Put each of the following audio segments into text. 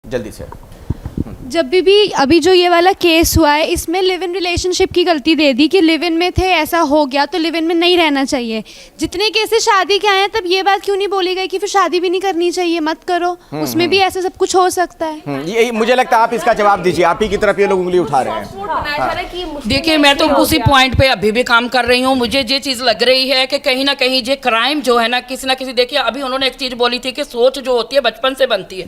जल्दी से। जब भी अभी जो ये वाला केस हुआ है, इसमें लिव इन रिलेशनशिप की गलती दे दी कि लिव इन में थे, ऐसा हो गया तो लिव इन में नहीं रहना चाहिए। जितने केसेस शादी के आए हैं तब ये बात क्यों नहीं बोली गई कि फिर शादी भी नहीं करनी चाहिए, मत करो, उसमें भी ऐसा सब कुछ हो सकता है। ये मुझे लगता है आप इसका जवाब दीजिए, आप ही की तरफ ये लोग उंगली उठा रहे हैं। देखिए, मैं तो उसी पॉइंट पे अभी भी काम कर रही हूँ। मुझे ये चीज़ लग रही है कि कहीं ना कहीं ये क्राइम जो है ना किसी, देखिए अभी उन्होंने एक चीज़ बोली थी कि सोच जो होती है बचपन से बनती है।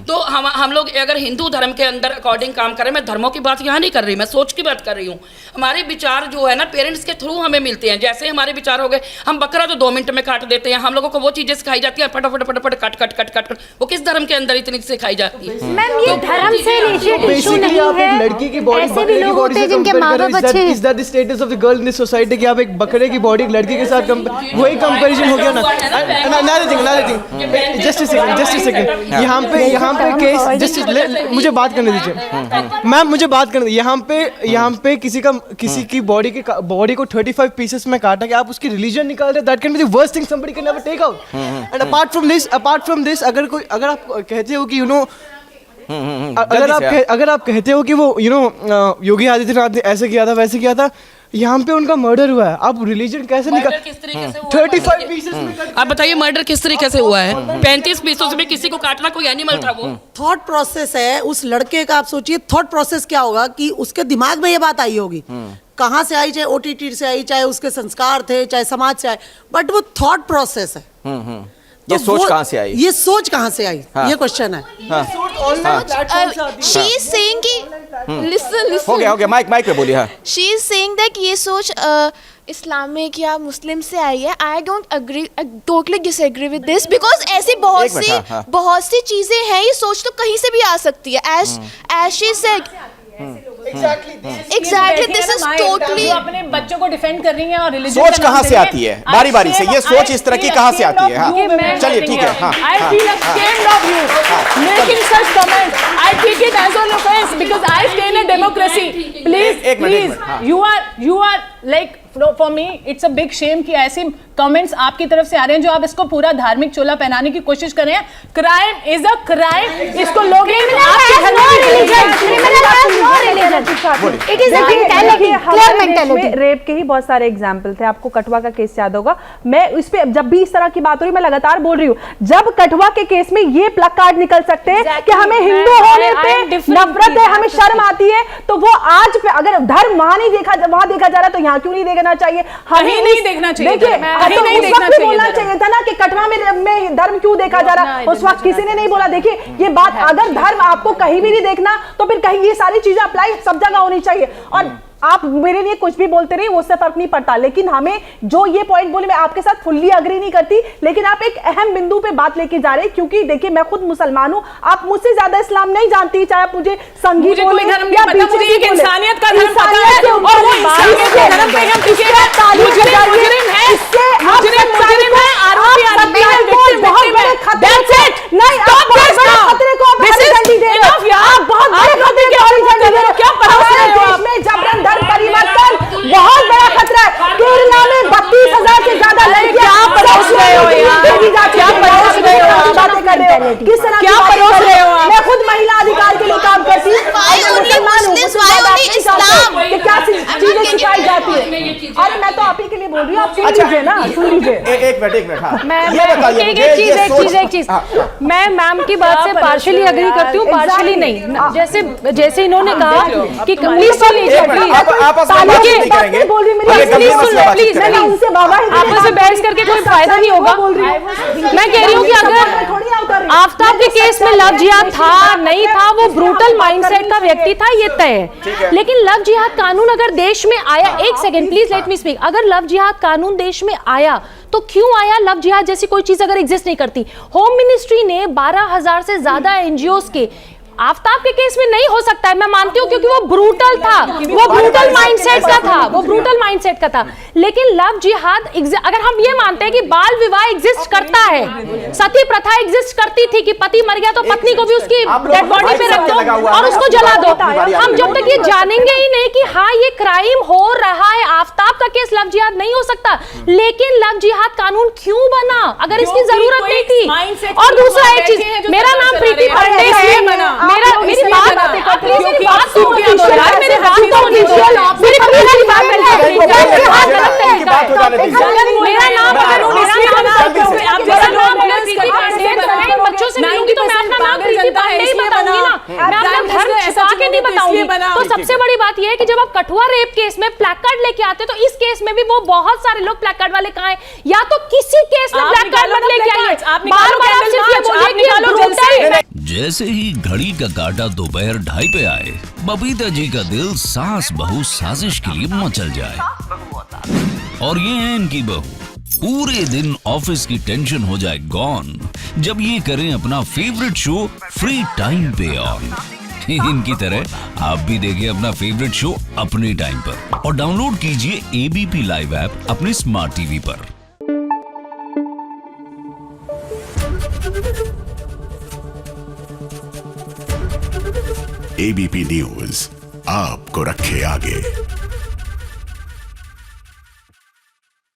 तो हम लोग अगर हिंदू धर्म के अंदर अकॉर्डिंग काम करें, मैं धर्मों की बात यहाँ नहीं कर रही, मैं सोच की बात कर रही हूँ। हमारे विचार जो है ना पेरेंट्स के थ्रू हमें मिलते हैं। जैसे हमारे विचार हो गए, हम बकरा तो 2 मिनट में काट देते हैं, हम लोगों को वो चीज़ें सिखाई जाती है फटाफट फटाफट कट कट कट कट। वो किस धर्म के अंदर इतनी सिखाई जाती है? मैम ये धर्म से रिलेटेड इशू नहीं है। लड़की की बॉडी ऐसे भी लोग होते हैं जिनके माँ बाप अच्छे हैं। Is that the status of the girl in this society कि आप एक बकरे की बॉडी लड़की के साथ वही कंपैरिजन हो गया ना। जस्ट अ सेकंड यहाँ पे केस जस्ट मुझे बात करने दीजिए मैम, मुझे बात करने दीजिए। यहाँ पे किसी की बॉडी को 35 पीसेस में काटा कि आप उसकी रिलीजन निकाल रहे, that can be the worst thing somebody can never take out. And apart from this अगर आप कहते हो कि यू नो अगर आप कहते हो कि वो योगी आदित्यनाथ ने ऐसे किया था वैसे किया था, यहाँ पे उनका मर्डर हुआ है, आप रिलीजन कैसे निकाल 35 पीसेस में? आप बताइए मर्डर किस तरीके से हुआ है? 35 पीसों में किसी को काटना कोई एनिमल था? वो थॉट प्रोसेस है उस लड़के का। आप सोचिए थॉट प्रोसेस क्या होगा कि उसके दिमाग में ये बात आई होगी, कहाँ से आई, चाहे OTT से आई, चाहे उसके संस्कार थे, चाहे समाज से आए, बट वो थॉट प्रोसेस है। ये सोच कहाँ से आई? ये सोच कहाँ से आई? ये क्वेश्चन है। शी इज सेइंग कि लिसन हो गया माइक पे बोलिए। हाँ, शी इज सेइंग दैट ये सोच इस्लामिक या मुस्लिम से आई है। I don't agree, I totally disagree with this because ऐसी बहुत सी चीजें हैं, ये सोच तो कहीं से भी आ सकती है। As she said exactly this is totally. अपने बच्चों को डिफेंड कर रही है और रिलीजन सोच कहाँ से आती है? बारी बारी से ये सोच इस तरह की कहाँ से आती है? हाँ, चलिए ठीक है। हाँ, I feel ashamed of you making such comments. I take it as an offense because I stay in a democracy. Please, you are like for me it's a big shame कि ऐसे कमेंट्स आपकी तरफ से आ रहे हैं जो आप इसको पूरा धार्मिक चोला पहनाने की कोशिश कर रहे हैं। क्राइम इज अ क्राइम, इसको लोग रेप के ही बहुत सारे एग्जाम्पल थे। आपको कठुआ का केस याद होगा। मैं इस पे जब भी इस तरह की बात हो रही मैं लगातार बोल रही हूँ, जब कठुआ के केस में ये प्लकार्ड निकल सकते हैं कि हमें हिंदू होने पे नफरत है, हमें शर्म आती है, तो वो आज अगर धर्म वहां देखा जा रहा तो यहाँ क्यों नहीं देखना चाहिए? हमें नहीं देखना चाहिए। देखिए बोलना चाहिए था ना कि कठुआ में धर्म क्यों देखा जा रहा, उस वक्त किसी ने नहीं बोला। देखिए ये बात, अगर धर्म आपको कहीं भी नहीं देखना तो फिर कहीं ये सारी चीजें अप्लाई सब जगह होनी चाहिए। और आप मेरे लिए कुछ भी बोलते रहिए, उससे फर्क नहीं पड़ता, लेकिन हमें जो ये पॉइंट बोले, मैं आपके साथ फुल्ली अग्री नहीं करती, लेकिन आप एक अहम बिंदु पे बात लेके जा रहे हैं। क्योंकि देखिए मैं खुद मुसलमान हूं, आप मुझसे ज्यादा इस्लाम नहीं जानती, चाहे आप मुझे संगीत बोले या इंसानियत का धर्म पता है और वो इंसानियत के धर्म पे हम टिके हैं। मुजरिम है, आरोपी बहुत बड़े खतरे को, नहीं आप बहुत बड़े खतरे को झंडी दे रहे हो, आप बहुत बड़े खतरे की झंडी दे रहे हो। क्या देश में जबरन धर्म परिवर्तन बहुत बड़ा खतरा है। केरला में 32,000 से ज्यादा लड़कियां परोस रहे हो, क्या परोस रहे हो, बातें कर रहे हो, किस तरह क्या परोस रहे हो? मैं खुद महिला अधिकार के लिए काम करती हूँ, क्या चीजें सिखाई जाती है। अरे मैं तो आप ही के लिए बोल रही हूँ, आप सुन लीजिए ना, सुन लीजिए। एक मिनट। हाँ, एक चीज मैं मैम की बात से पार्शियली अग्री करती हूँ, पार्शियली नहीं। जैसे इन्होंने कहा कि आपस में बहस करके कोई फायदा नहीं होगा। मैं कह रही हूँ कि अगर आफ्ताब के केस में लव जिहाद था नहीं था, वो ब्रूटल माइंडसेट का व्यक्ति था, ये तय है। लेकिन लव जिहाद कानून अगर देश में आया, एक second please let me speak, अगर लव जिहाद कानून देश में आया तो क्यों आया? लव जिहाद जैसी कोई चीज अगर एग्जिस्ट नहीं करती। होम मिनिस्ट्री ने 12,000 से ज्यादा एनजीओस के आफ्ताब के केस में नहीं हो सकता है, मैं मानती हूँ, क्योंकि वो ब्रूटल था, वो ब्रूटल माइंडसेट का था, लेकिन लव जिहाद अगर हम ये मानते हैं कि बाल विवाह एग्जिस्ट करता है, सती प्रथा एग्जिस्ट करती थी कि पति मर गया तो पत्नी को भी उसकी डेड बॉडी पे रख दो और उसको जला दो, हम जब तक ये जानेंगे ही नहीं कि हाँ ये क्राइम हो रहा है, आफ्ताब का केस लव जिहाद नहीं हो सकता। लेकिन लव जिहाद कानून क्यों बना अगर इसकी जरूरत नहीं थी? और दूसरा एक चीज, मेरा नाम प्रीति पांडे है, यार मेरे हाथ तो होनी चाहिए, मेरी पहली बात है, की बात हो जाने दीजिए। मेरा नाम अगर मेरा नाम अगर प्रीति पांडे है, बच्चों से मिलूंगी तो मैं अपना नाम प्रीति पांडे ही बताऊंगी ना, मैं अपना धर्म छुपा के नहीं बताऊंगी। तो सबसे बड़ी बात यह है कि जब आप कठुआ रेप केस में प्लैकार्ड लेके आते तो इस केस में भी वो बहुत सारे लोग प्लैकार्ड वाले कहाँ हैं, या तो किसी केस में प्लैकार्ड मत लेके आइए, बार-बार आप सिर्फ ये बोलिए कि ब्रूटल। जैसे ही घड़ी का काटा दोपहर 2:30 पे आए, बबीता जी का दिल सास बहू साजिश के लिए मचल जाए। और ये है इनकी बहू, पूरे दिन ऑफिस की टेंशन हो जाए गॉन जब ये करें अपना फेवरेट शो फ्री टाइम पे ऑन। इनकी तरह आप भी देखिए अपना फेवरेट शो अपने टाइम पर और डाउनलोड कीजिए एबीपी लाइव ऐप अपने स्मार्ट टीवी पर। एबीपी न्यूज आपको रखे आगे।